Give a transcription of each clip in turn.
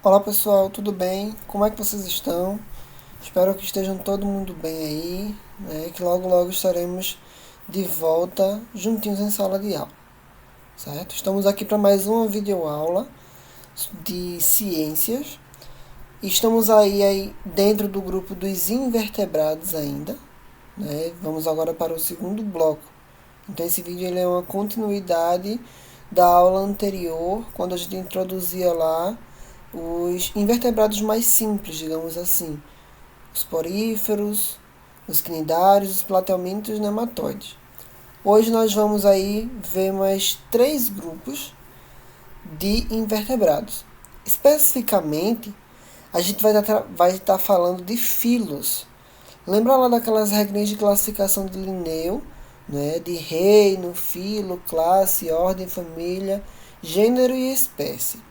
Olá pessoal, tudo bem? Como é que vocês estão? Espero que estejam todo mundo bem aí, né? Que logo logo estaremos de volta juntinhos em sala de aula, certo? Estamos aqui para mais uma videoaula de ciências. Estamos aí dentro do grupo dos invertebrados ainda, né? Vamos agora para o segundo bloco. Então esse vídeo ele é uma continuidade da aula anterior, quando a gente introduzia lá os invertebrados mais simples, digamos assim. Os poríferos, os cnidários, os platelmintos e os nematóides. Hoje nós vamos aí ver mais 3 grupos de invertebrados. Especificamente, a gente vai estar falando de filos. Lembra lá daquelas regrinhas de classificação de Linneu, né? De reino, filo, classe, ordem, família, gênero e espécie.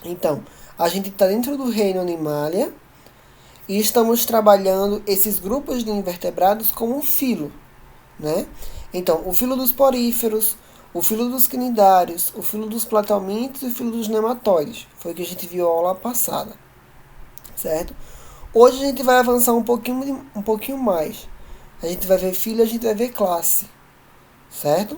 Então, a gente está dentro do reino Animalia e estamos trabalhando esses grupos de invertebrados como um filo, né? Então, o filo dos poríferos, o filo dos cnidários, o filo dos platelmintos e o filo dos nematóides. Foi o que a gente viu a aula passada, certo? Hoje a gente vai avançar um pouquinho mais. A gente vai ver filo e a gente vai ver classe, certo?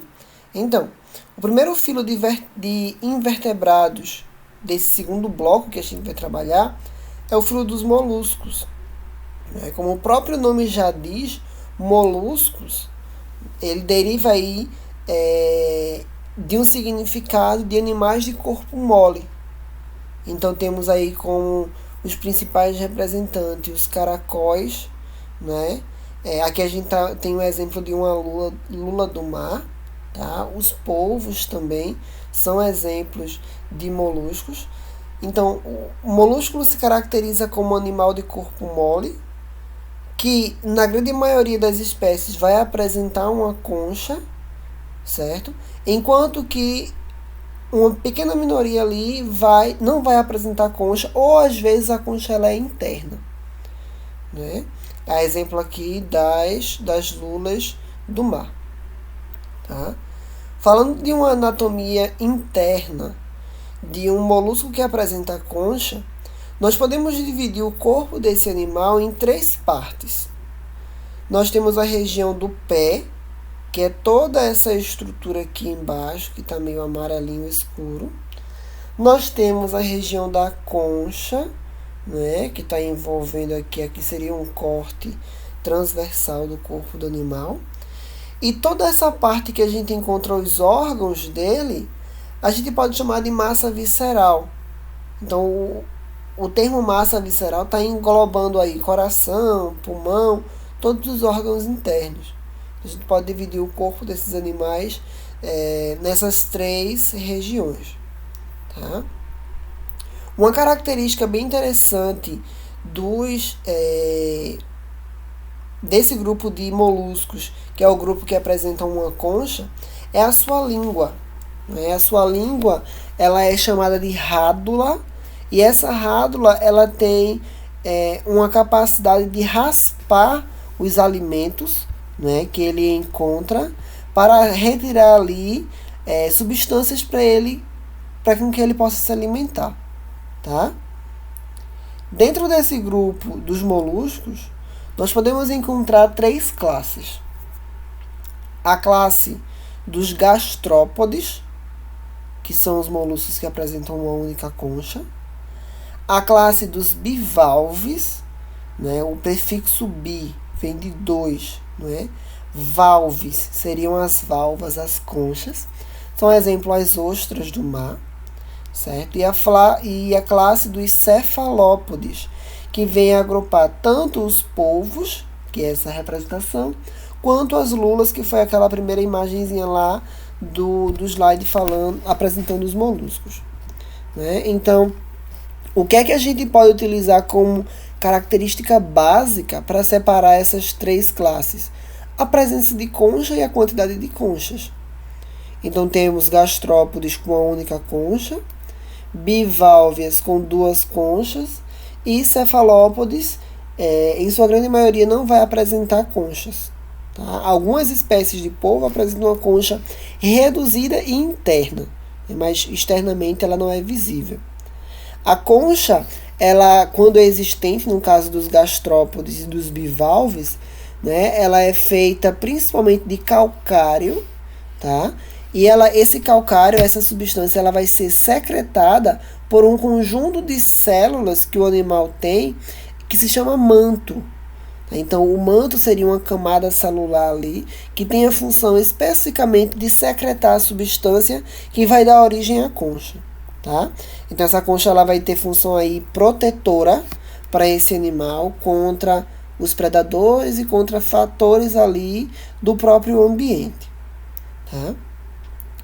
Então, o primeiro filo de invertebrados desse segundo bloco que a gente vai trabalhar é o filo dos moluscos. Como o próprio nome já diz, moluscos, ele deriva aí de um significado de animais de corpo mole. Então temos aí como os principais representantes os caracóis, né? Aqui a gente tem um exemplo de uma lula do mar. Tá? Os polvos também são exemplos de moluscos. Então, o molúsculo se caracteriza como um animal de corpo mole, que na grande maioria das espécies vai apresentar uma concha, certo? Enquanto que uma pequena minoria ali não vai apresentar concha, ou às vezes a concha ela é interna, né? A exemplo aqui das lulas do mar. Tá? Falando de uma anatomia interna de um molusco que apresenta concha, nós podemos dividir o corpo desse animal em 3 partes. Nós temos a região do pé, que é toda essa estrutura aqui embaixo, que está meio amarelinho escuro. Nós temos a região da concha, né, que está envolvendo aqui seria um corte transversal do corpo do animal. E toda essa parte que a gente encontra os órgãos dele, a gente pode chamar de massa visceral. Então, o termo massa visceral está englobando aí coração, pulmão, todos os órgãos internos. A gente pode dividir o corpo desses animais nessas 3 regiões. Tá? Uma característica bem interessante desse grupo de moluscos, que é o grupo que apresenta uma concha, é a sua língua. A sua língua ela é chamada de rádula, e essa rádula ela tem uma capacidade de raspar os alimentos, né, que ele encontra, para retirar ali substâncias para que ele possa se alimentar. Tá? Dentro desse grupo dos moluscos, nós podemos encontrar 3 classes. A classe dos gastrópodes, que são os moluscos que apresentam uma única concha. A classe dos bivalves, né? O prefixo bi vem de 2, né? Valves seriam as valvas, as conchas. São exemplo as ostras do mar, certo? E a classe dos cefalópodes, que vem agrupar tanto os polvos, que é essa representação, quanto as lulas, que foi aquela primeira imagenzinha lá do slide apresentando os moluscos. Né? Então, o que é que a gente pode utilizar como característica básica para separar essas 3 classes? A presença de concha e a quantidade de conchas. Então, temos gastrópodes com uma única concha, bivalves com 2 conchas, e cefalópodes, em sua grande maioria, não vai apresentar conchas. Tá? Algumas espécies de polvo apresentam uma concha reduzida e interna, mas externamente ela não é visível. A concha, ela, quando é existente, no caso dos gastrópodes e dos bivalves, né, ela é feita principalmente de calcário, tá? E esse calcário, essa substância, ela vai ser secretada por um conjunto de células que o animal tem, que se chama manto. Então, o manto seria uma camada celular ali que tem a função especificamente de secretar a substância que vai dar origem à concha, tá? Então, essa concha ela vai ter função aí protetora para esse animal contra os predadores e contra fatores ali do próprio ambiente, tá?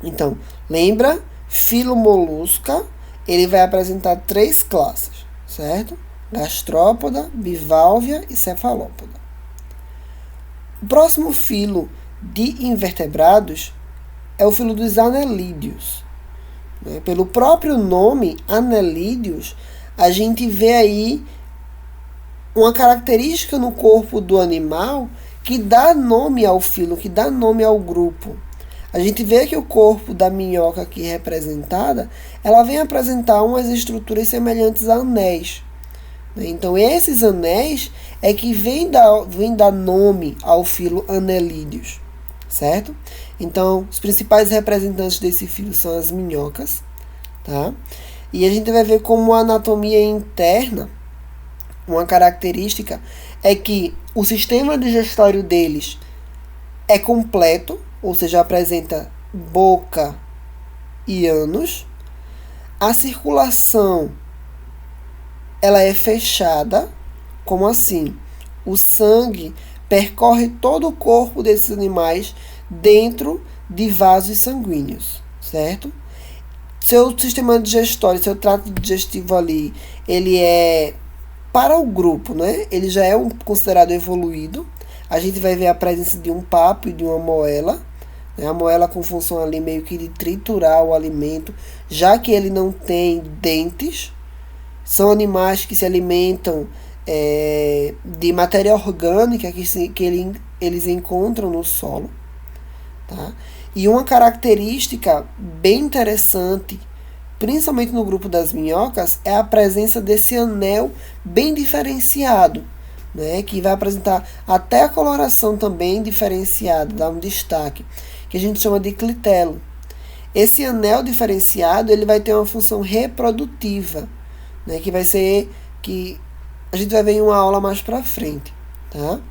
Então, lembra, filo molusca, ele vai apresentar 3 classes, certo? Gastrópoda, biválvea e cefalópoda. O próximo filo de invertebrados é o filo dos anelídeos. Pelo próprio nome, anelídeos, a gente vê aí uma característica no corpo do animal que dá nome ao filo, que dá nome ao grupo. A gente vê que o corpo da minhoca aqui representada, ela vem apresentar umas estruturas semelhantes a anéis. Então, esses anéis é que vem dar nome ao filo Annelidius, certo? Então, os principais representantes desse filo são as minhocas, tá? E a gente vai ver como a anatomia interna, uma característica é que o sistema digestório deles é completo, ou seja, apresenta boca e ânus. A circulação ela é fechada, como assim? O sangue percorre todo o corpo desses animais dentro de vasos sanguíneos, certo? Seu sistema digestório, seu trato digestivo ali, ele é para o grupo, né? Ele já é considerado evoluído. A gente vai ver a presença de um papo e de uma moela, né? A moela com função ali meio que de triturar o alimento, já que ele não tem dentes. São animais que se alimentam de matéria orgânica que eles encontram no solo. Tá? E uma característica bem interessante, principalmente no grupo das minhocas, é a presença desse anel bem diferenciado, né? Que vai apresentar até a coloração também diferenciada, dá um destaque, que a gente chama de clitelo. Esse anel diferenciado ele vai ter uma função reprodutiva, né, que vai ser que a gente vai ver em uma aula mais para frente, tá?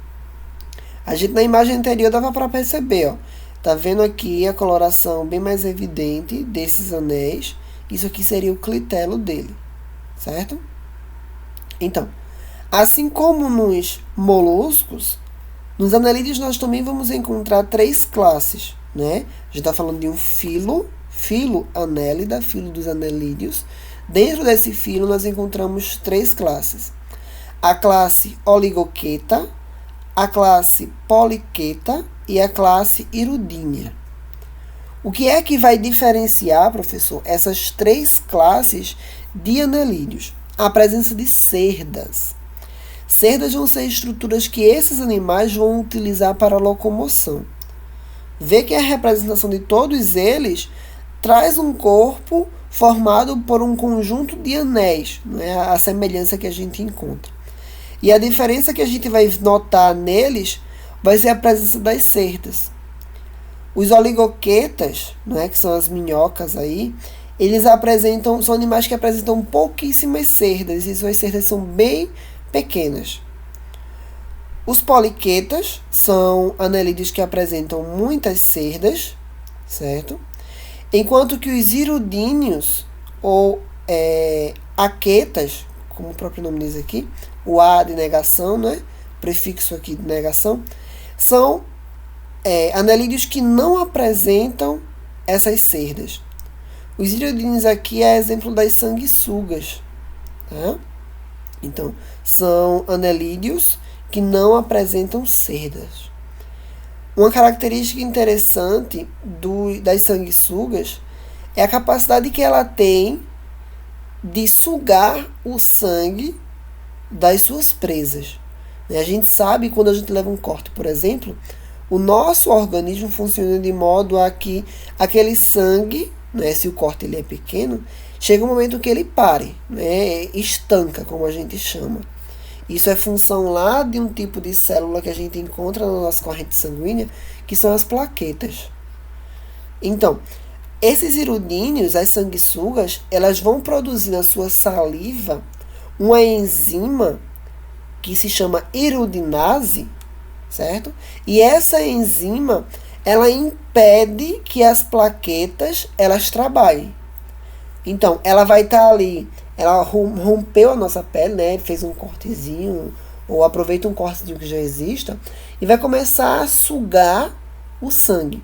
A gente na imagem anterior dava para perceber, ó, tá vendo aqui a coloração bem mais evidente desses anéis. Isso aqui seria o clitelo dele, certo? Então, assim como nos moluscos, nos anelídeos nós também vamos encontrar 3 classes, né? A gente está falando de um filo anélida, filo dos anelídeos. Dentro desse filo, nós encontramos 3 classes. A classe Oligoqueta, a classe Poliqueta e a classe Hirudínea. O que é que vai diferenciar, professor, essas 3 classes de anelídeos? A presença de cerdas. Cerdas vão ser estruturas que esses animais vão utilizar para locomoção. Vê que a representação de todos eles traz um corpo formado por um conjunto de anéis, né? A semelhança que a gente encontra. E a diferença que a gente vai notar neles vai ser a presença das cerdas. Os oligoquetas, né, que são as minhocas aí, são animais que apresentam pouquíssimas cerdas, e suas cerdas são bem pequenas. Os poliquetas são anelídeos que apresentam muitas cerdas, certo? Enquanto que os hirudíneos, ou aquetas, como o próprio nome diz aqui, o A de negação, né? Prefixo aqui de negação, são anelídeos que não apresentam essas cerdas. Os hirudíneos aqui é exemplo das sanguessugas, tá? Então, são anelídeos que não apresentam cerdas. Uma característica interessante das sanguessugas é a capacidade que ela tem de sugar o sangue das suas presas. A gente sabe, quando a gente leva um corte, por exemplo, o nosso organismo funciona de modo a que aquele sangue, né, se o corte ele é pequeno, chega um momento que ele pare, né? Estanca, como a gente chama. Isso é função lá de um tipo de célula que a gente encontra na nossa corrente sanguínea, que são as plaquetas. Então, esses irudíneos, as sanguessugas, elas vão produzir na sua saliva uma enzima que se chama irudinase, certo? E essa enzima, ela impede que as plaquetas elas trabalhem. Então, ela vai estar ali, ela rompeu a nossa pele, né? Fez um cortezinho, ou aproveita um cortezinho que já exista, e vai começar a sugar o sangue.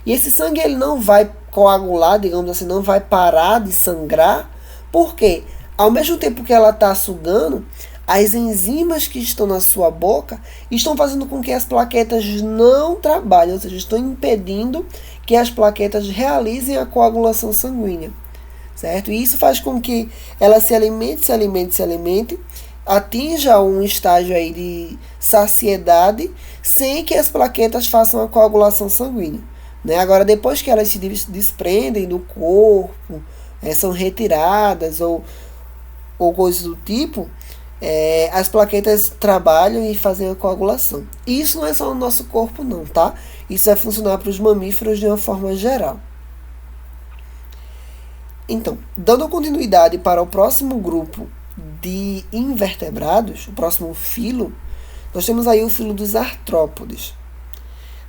E esse sangue ele não vai coagular, digamos assim, não vai parar de sangrar, porque ao mesmo tempo que ela está sugando, as enzimas que estão na sua boca estão fazendo com que as plaquetas não trabalhem, ou seja, estão impedindo que as plaquetas realizem a coagulação sanguínea, certo? E isso faz com que ela se alimente, atinja um estágio aí de saciedade, sem que as plaquetas façam a coagulação sanguínea. Né? Agora, depois que elas se desprendem do corpo, são retiradas ou coisas do tipo, as plaquetas trabalham e fazem a coagulação. E isso não é só no nosso corpo não, tá? Isso vai funcionar para os mamíferos de uma forma geral. Então, dando continuidade para o próximo grupo de invertebrados, o próximo filo, nós temos aí o filo dos artrópodes.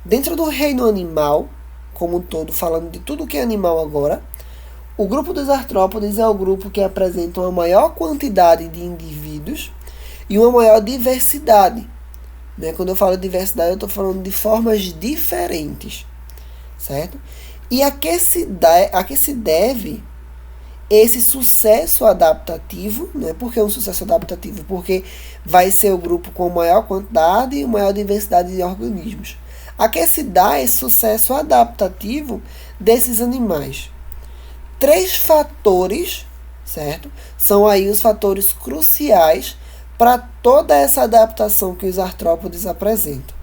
Dentro do reino animal, como um todo, falando de tudo que é animal agora, o grupo dos artrópodes é o grupo que apresenta uma maior quantidade de indivíduos e uma maior diversidade. Né? Quando eu falo diversidade, eu estou falando de formas diferentes, certo? E a que se deve esse sucesso adaptativo, né? Por que um sucesso adaptativo? Porque vai ser o grupo com maior quantidade e maior diversidade de organismos. A que se dá esse sucesso adaptativo desses animais? 3 fatores, certo? São aí os fatores cruciais para toda essa adaptação que os artrópodes apresentam.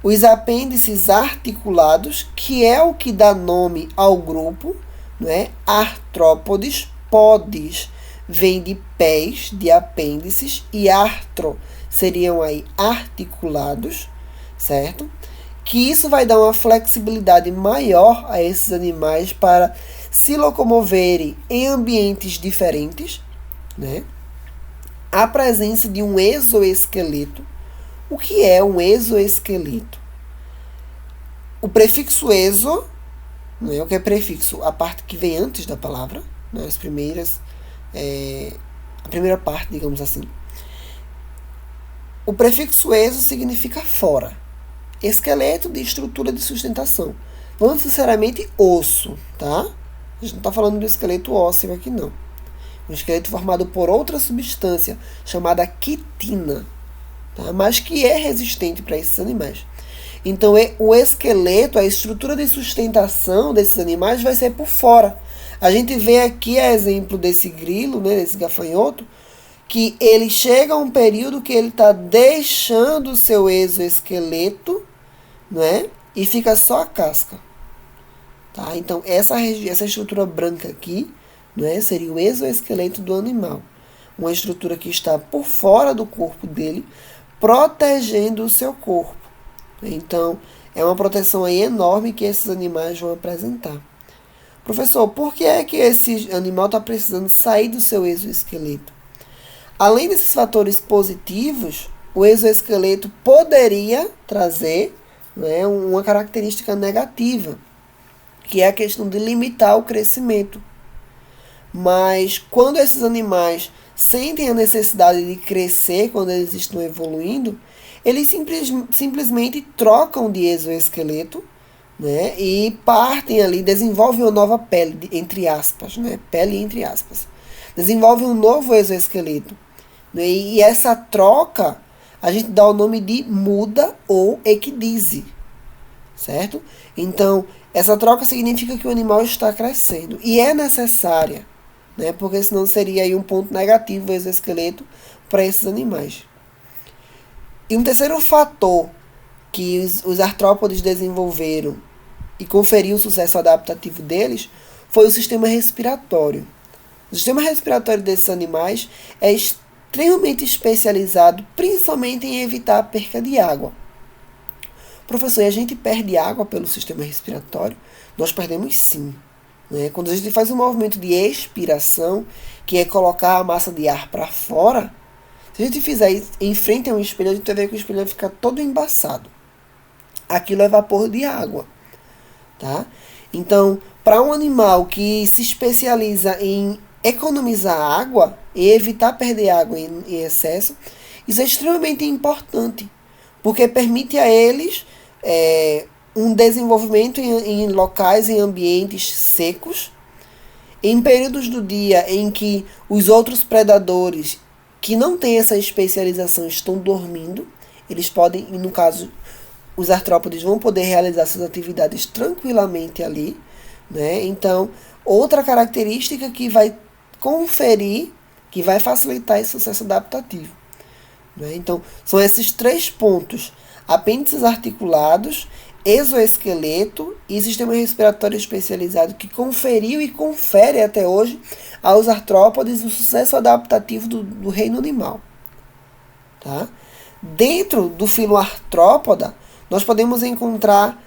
Os apêndices articulados, que é o que dá nome ao grupo, não é? Artrópodes, podes, vem de pés, de apêndices, e artro seriam aí articulados, certo? Que isso vai dar uma flexibilidade maior a esses animais para se locomoverem em ambientes diferentes, né? A presença de um exoesqueleto. O que é um exoesqueleto? O prefixo exo, né? O que é prefixo? A parte que vem antes da palavra, né? A primeira parte, digamos assim. O prefixo exo significa fora. Esqueleto de estrutura de sustentação. Não sinceramente osso, tá? A gente não está falando do esqueleto ósseo aqui, não. Um esqueleto formado por outra substância chamada quitina, tá? Mas que é resistente para esses animais. Então, o esqueleto, a estrutura de sustentação desses animais vai ser por fora. A gente vê aqui a exemplo desse grilo, né, desse gafanhoto, que ele chega a um período que ele está deixando o seu exoesqueleto, né, e fica só a casca. Tá? Então, essa estrutura branca aqui, né, seria o exoesqueleto do animal. Uma estrutura que está por fora do corpo dele, protegendo o seu corpo. Então, é uma proteção aí enorme que esses animais vão apresentar. Professor, por que é que esse animal está precisando sair do seu exoesqueleto? Além desses fatores positivos, o exoesqueleto poderia trazer, né, uma característica negativa, que é a questão de limitar o crescimento. Mas quando esses animais sentem a necessidade de crescer, quando eles estão evoluindo, eles simplesmente trocam de exoesqueleto, né, e partem ali, desenvolvem uma nova pele, entre aspas, né, pele entre aspas. Desenvolvem um novo exoesqueleto. Né, e essa troca a gente dá o nome de muda ou equidise, certo? Então, essa troca significa que o animal está crescendo e é necessária, né? Porque senão seria aí um ponto negativo o exoesqueleto para esses animais. E um terceiro fator que os artrópodes desenvolveram e conferiu o sucesso adaptativo deles foi o sistema respiratório. O sistema respiratório desses animais é extremamente especializado, principalmente em evitar a perca de água. Professor, e a gente perde água pelo sistema respiratório? Nós perdemos sim. Né? Quando a gente faz um movimento de expiração, que é colocar a massa de ar para fora, se a gente fizer isso em frente a um espelho, a gente vai ver que o espelho vai ficar todo embaçado. Aquilo é vapor de água. Tá? Então, para um animal que se especializa em economizar água e evitar perder água em excesso, isso é extremamente importante, porque permite a eles um desenvolvimento em locais, em ambientes secos, em períodos do dia em que os outros predadores que não têm essa especialização estão dormindo, eles podem, no caso, os artrópodes vão poder realizar suas atividades tranquilamente ali, né? Então, outra característica que vai conferir, que vai facilitar esse sucesso adaptativo. Né? Então, são esses 3 pontos: apêndices articulados, exoesqueleto e sistema respiratório especializado, que conferiu e confere até hoje aos artrópodes o sucesso adaptativo do reino animal. Tá? Dentro do filo artrópoda, nós podemos encontrar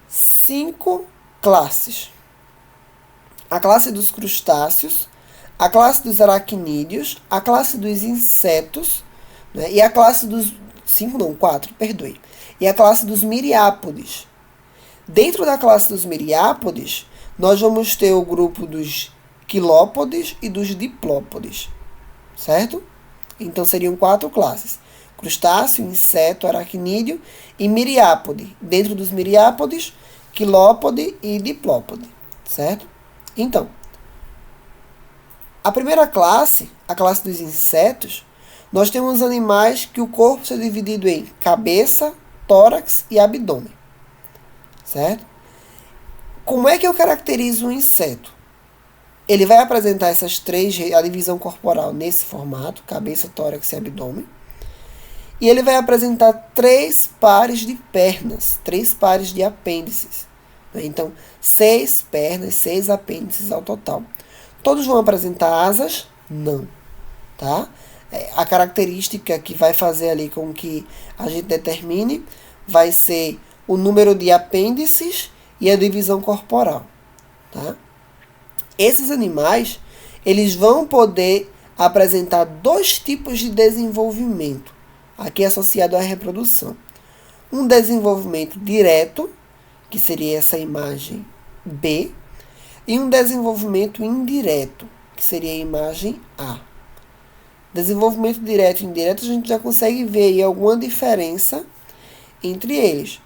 5 classes. A classe dos crustáceos, a classe dos aracnídeos, a classe dos insetos, né, e a classe dos... 5 não, 4, perdoe. E a classe dos miriápodes. Dentro da classe dos miriápodes, nós vamos ter o grupo dos quilópodes e dos diplópodes. Certo? Então seriam 4 classes: crustáceo, inseto, aracnídeo e miriápode. Dentro dos miriápodes, quilópode e diplópode. Certo? Então, a primeira classe, a classe dos insetos, nós temos animais que o corpo é dividido em cabeça, tórax e abdômen. Certo? Como é que eu caracterizo um inseto? Ele vai apresentar essas 3, a divisão corporal nesse formato, cabeça, tórax e abdômen. E ele vai apresentar 3 pares de pernas, 3 pares de apêndices. Então, 6 pernas, 6 apêndices ao total. Todos vão apresentar asas? Não. Tá? A característica que vai fazer ali com que a gente determine vai ser o número de apêndices e a divisão corporal. Tá? Esses animais, eles vão poder apresentar 2 tipos de desenvolvimento, aqui associado à reprodução. Um desenvolvimento direto, que seria essa imagem B, e um desenvolvimento indireto, que seria a imagem A. Desenvolvimento direto e indireto, a gente já consegue ver aí alguma diferença entre eles.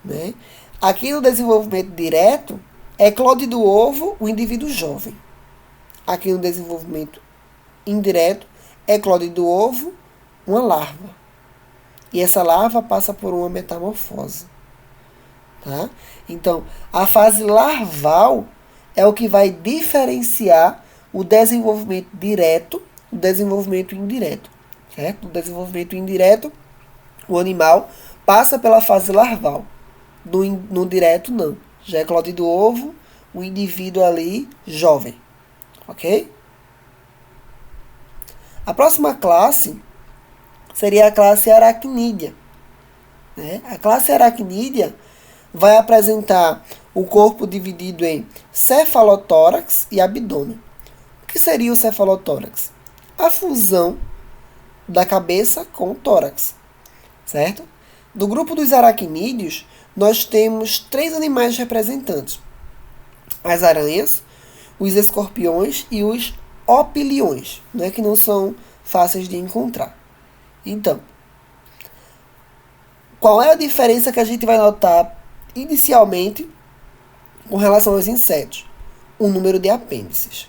Né? Aqui no desenvolvimento direto, eclode do ovo o indivíduo jovem. Aqui no desenvolvimento indireto, eclode do ovo uma larva. E essa larva passa por uma metamorfose. Tá? Então, a fase larval é o que vai diferenciar o desenvolvimento direto do desenvolvimento indireto. Certo? No desenvolvimento indireto, o animal passa pela fase larval. No direto, não. Já eclode do ovo, o indivíduo ali jovem. Ok? A próxima classe seria a classe aracnídea. Né? A classe aracnídea vai apresentar o corpo dividido em cefalotórax e abdômen. O que seria o cefalotórax? A fusão da cabeça com o tórax. Certo? Do grupo dos aracnídeos, nós temos 3 animais representantes: as aranhas, os escorpiões e os opiliões, né, que não são fáceis de encontrar. Então, qual é a diferença que a gente vai notar inicialmente com relação aos insetos? O número de apêndices.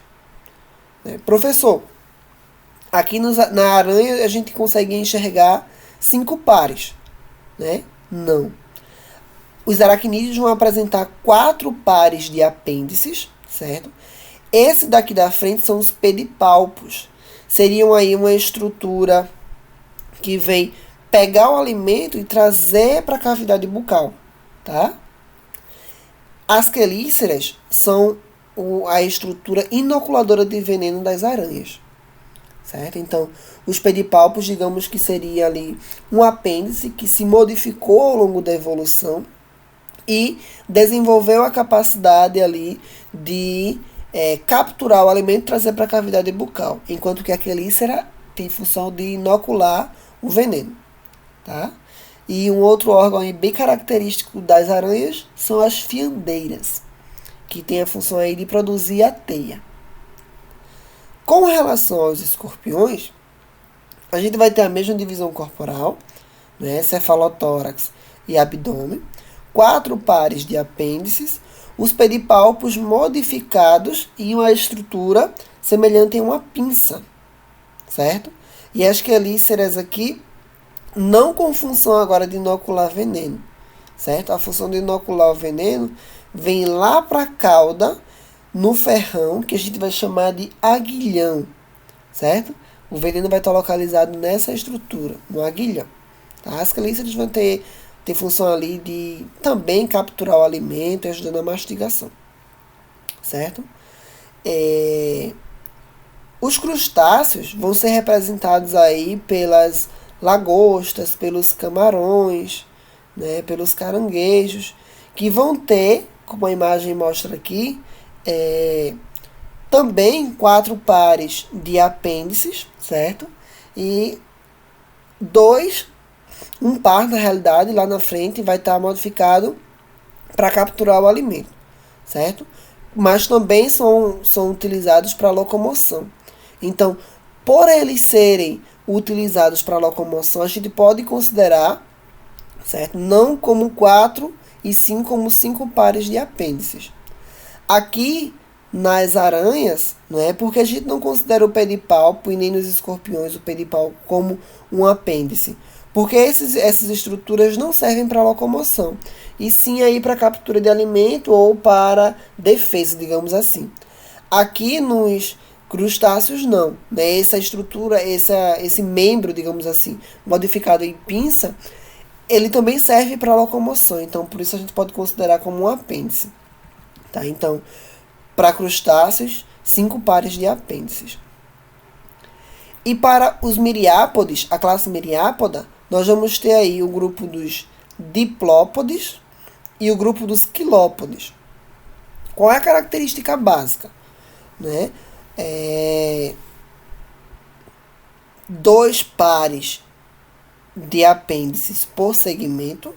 Professor, aqui na aranha a gente consegue enxergar 5 pares. Né? Não. Os aracnídeos vão apresentar 4 pares de apêndices, certo? Esse daqui da frente são os pedipalpos. Seriam aí uma estrutura que vem pegar o alimento e trazer para a cavidade bucal, tá? As quelíceras são a estrutura inoculadora de veneno das aranhas. Certo? Então, os pedipalpos, digamos que seria ali um apêndice que se modificou ao longo da evolução e desenvolveu a capacidade ali de capturar o alimento e trazer para a cavidade bucal, enquanto que a quelícera tem função de inocular o veneno. Tá? E um outro órgão aí bem característico das aranhas são as fiandeiras, que tem a função aí de produzir a teia. Com relação aos escorpiões, a gente vai ter a mesma divisão corporal, né, cefalotórax e abdômen, 4 pares de apêndices, os pedipalpos modificados e uma estrutura semelhante a uma pinça, certo? E as quelíceras aqui não com função agora de inocular veneno, certo? A função de inocular o veneno vem lá para a cauda, no ferrão, que a gente vai chamar de aguilhão, certo? O veneno vai estar localizado nessa estrutura, no aguilhão. Tá? As quelíceras vão ter função ali de também capturar o alimento e ajudando a mastigação, certo? Os crustáceos vão ser representados aí pelas lagostas, pelos camarões, né, pelos caranguejos, que vão ter, como a imagem mostra aqui, também 4 pares de apêndices, certo? E um par na realidade lá na frente vai estar modificado para capturar o alimento, certo? Mas também são utilizados para locomoção. Então, por eles serem utilizados para locomoção, a gente pode considerar, certo? Não como 4 e sim como 5 pares de apêndices. Aqui, nas aranhas, não é porque a gente não considera o pedipalpo e nem nos escorpiões o pedipalpo como um apêndice. Porque essas estruturas não servem para locomoção, e sim aí para captura de alimento ou para defesa, digamos assim. Aqui nos crustáceos não, né? Essa estrutura, esse membro, digamos assim, modificado em pinça, ele também serve para locomoção, então por isso a gente pode considerar como um apêndice. Tá? Então, para crustáceos, 5 pares de apêndices. E para os miriápodes, a classe miriápoda, nós vamos ter aí o grupo dos diplópodes e o grupo dos quilópodes. Qual é a característica básica? Né? 2 pares de apêndices por segmento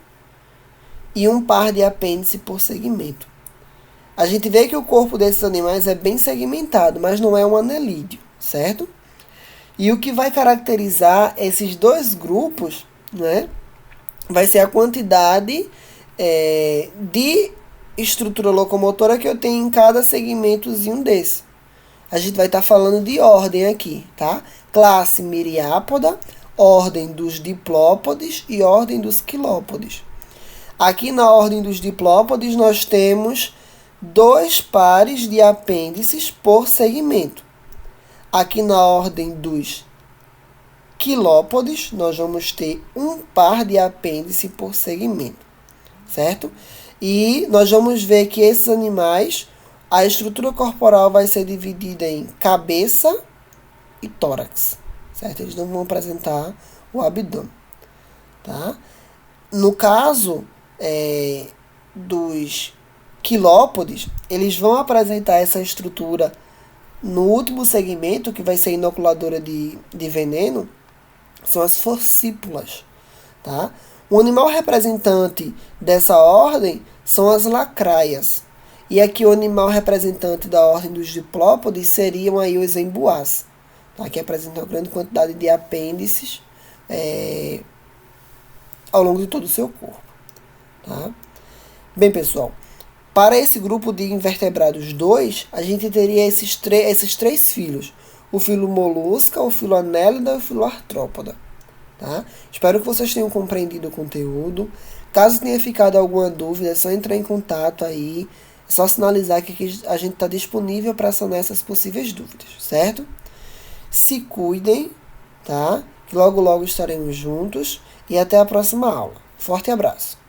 e 1 par de apêndice por segmento. A gente vê que o corpo desses animais é bem segmentado, mas não é um anelídeo, certo? E o que vai caracterizar esses 2 grupos, né, vai ser a quantidade de estrutura locomotora que eu tenho em cada segmentozinho desse. A gente vai estar falando de ordem aqui, tá? Classe miriápoda, ordem dos diplópodes e ordem dos quilópodes. Aqui na ordem dos diplópodes nós temos 2 pares de apêndices por segmento. Aqui na ordem dos quilópodes, nós vamos ter 1 par de apêndice por segmento, certo? E nós vamos ver que esses animais, a estrutura corporal vai ser dividida em cabeça e tórax, certo? Eles não vão apresentar o abdômen, tá? No caso dos quilópodes, eles vão apresentar essa estrutura no último segmento, que vai ser inoculadora de veneno, são as forcípulas, tá? O animal representante dessa ordem são as lacraias. E aqui o animal representante da ordem dos diplópodes seriam aí os embuás, tá? Que apresentam uma grande quantidade de apêndices ao longo de todo o seu corpo, tá? Bem, pessoal, para esse grupo de invertebrados 2, a gente teria esses 3 filos. O filo molusca, o filo anélida e o filo artrópoda. Tá? Espero que vocês tenham compreendido o conteúdo. Caso tenha ficado alguma dúvida, é só entrar em contato aí. É só sinalizar que a gente está disponível para sanar essas possíveis dúvidas, certo? Se cuidem, tá? Que logo estaremos juntos. E até a próxima aula. Forte abraço!